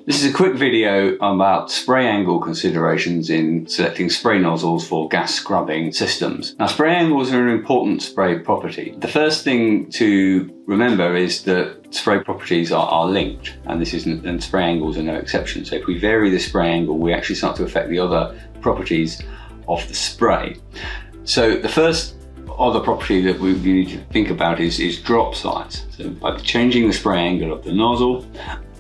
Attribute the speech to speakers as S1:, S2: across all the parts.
S1: This is a quick video about spray angle considerations in selecting spray nozzles for gas scrubbing systems. Now, spray angles are an important spray property. The first thing to remember is that spray properties are linked, and spray angles are no exception. So if we vary the spray angle, we actually start to affect the other properties of the spray. So the first other property that we need to think about is drop size. So by changing the spray angle of the nozzle,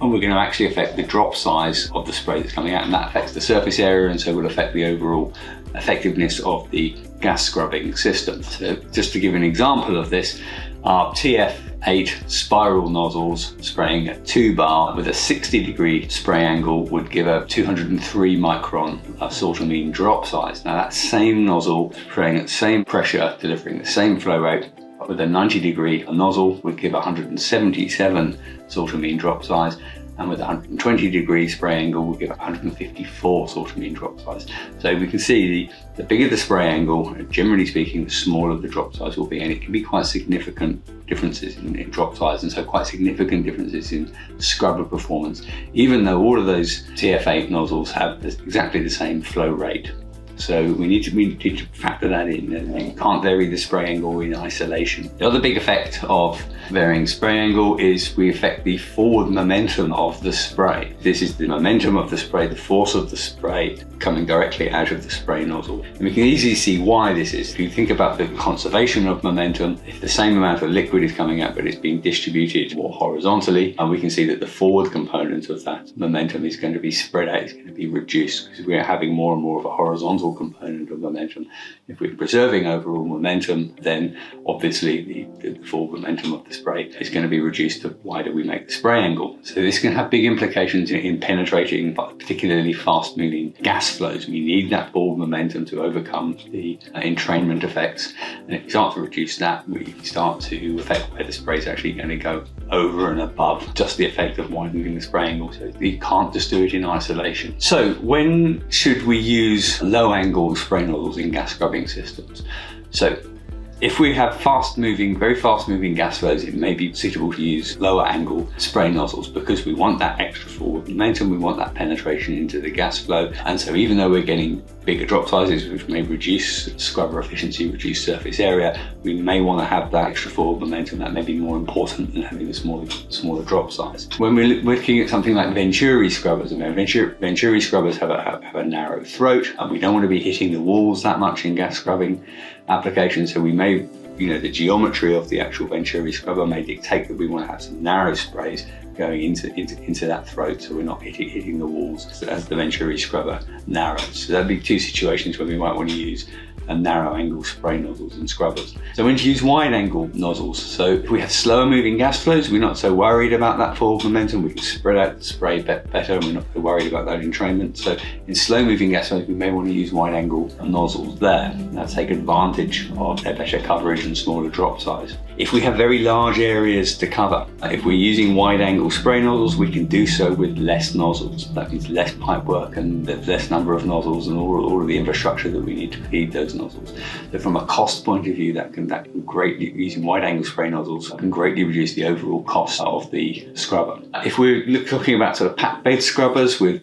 S1: and we're going to actually affect the drop size of the spray that's coming out, and that affects the surface area, and so will affect the overall effectiveness of the gas scrubbing system. So just to give an example of this, our TF8 spiral nozzles spraying at 2 bar with a 60-degree spray angle would give a 203 micron sort of mean drop size. Now that same nozzle spraying at the same pressure, delivering the same flow rate, with a 90-degree nozzle would give 177 sort of mean drop size, and with a 120-degree spray angle would give 154 sort of mean drop size. So we can see the bigger the spray angle, generally speaking, the smaller the drop size will be, and it can be quite significant differences in drop size, and so quite significant differences in scrubber performance, even though all of those TF8 nozzles have exactly the same flow rate. So we need to factor that in, and you can't vary the spray angle in isolation. The other big effect of varying spray angle is we affect the forward momentum of the spray. This is the momentum of the spray, the force of the spray coming directly out of the spray nozzle. And we can easily see why this is. If you think about the conservation of momentum, if the same amount of liquid is coming out but it's being distributed more horizontally, and we can see that the forward component of that momentum is going to be spread out, it's going to be reduced, because we're having more and more of a horizontal component of momentum. If we're preserving overall momentum, then obviously the forward momentum of the spray is going to be reduced the wider we make the spray angle. So this can have big implications in penetrating particularly fast moving gas flows. We need that forward momentum to overcome the entrainment effects, and if we start to reduce that, we start to affect where the spray is actually going to go over and above just the effect of widening the spray angle. So you can't just do it in isolation. So when should we use low angle spray nozzles in gas scrubbing systems? So if we have very fast moving gas flows, it may be suitable to use lower angle spray nozzles, because we want that extra forward momentum, we want that penetration into the gas flow. And so even though we're getting bigger drop sizes, which may reduce scrubber efficiency, reduce surface area, we may want to have that extra forward momentum. That may be more important than having a smaller drop size. When we're looking at something like Venturi scrubbers, Venturi scrubbers have a narrow throat, and we don't want to be hitting the walls that much in gas scrubbing applications. So we may, the geometry of the actual Venturi scrubber may dictate that we want to have some narrow sprays going into that throat, so we're not hitting the walls as the Venturi scrubber narrows. So that'd be two situations where we might want to use a narrow angle spray nozzles and scrubbers. So when to use wide angle nozzles. So if we have slower moving gas flows, we're not so worried about that forward momentum. We can spread out the spray better, and we're not so worried about that entrainment. So in slow moving gas flows, we may want to use wide angle nozzles there. Now take advantage of their better coverage and smaller drop size. If we have very large areas to cover, if we're using wide angle spray nozzles, we can do so with less nozzles. That means less pipe work and less number of nozzles, and all of the infrastructure that we need to feed those nozzles. So from a cost point of view, that can greatly, using wide angle spray nozzles can greatly reduce the overall cost of the scrubber. If we're talking about sort of pack bed scrubbers with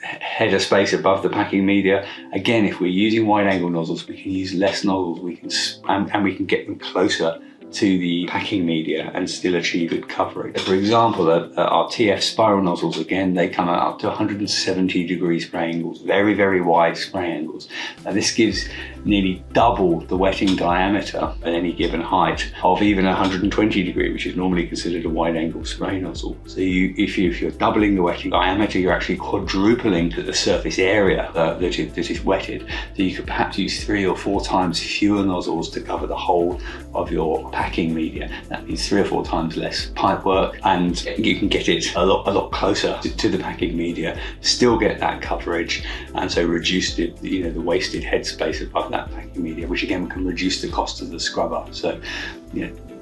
S1: header space above the packing media, again, if we're using wide angle nozzles, we can use less nozzles, and we can get them closer to the packing media and still achieve good coverage. For example, our TF spiral nozzles, again, they come out up to 170-degree spray angles, very, very wide spray angles. Now this gives nearly double the wetting diameter at any given height of even 120-degree, which is normally considered a wide angle spray nozzle. So if you're doubling the wetting diameter, you're actually quadrupling the surface area that is wetted. So you could perhaps use 3 or 4 times fewer nozzles to cover the whole of your packing media. That means 3 or 4 times less pipe work, and you can get it a lot closer to the packing media, still get that coverage, and so reduce the wasted headspace above that packing media, which again can reduce the cost of the scrubber. So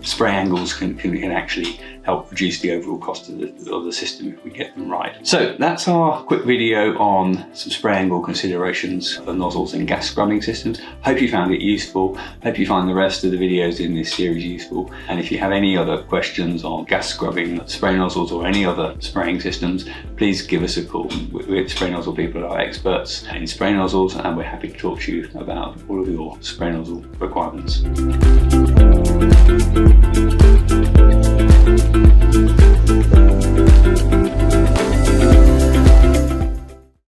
S1: spray angles can actually help reduce the overall cost of the system if we get them right. So that's our quick video on some spray angle considerations for nozzles and gas scrubbing systems. Hope you found it useful. Hope you find the rest of the videos in this series useful. And if you have any other questions on gas scrubbing, spray nozzles, or any other spraying systems, please give us a call. We're Spray Nozzle people, are experts in spray nozzles, and we're happy to talk to you about all of your spray nozzle requirements.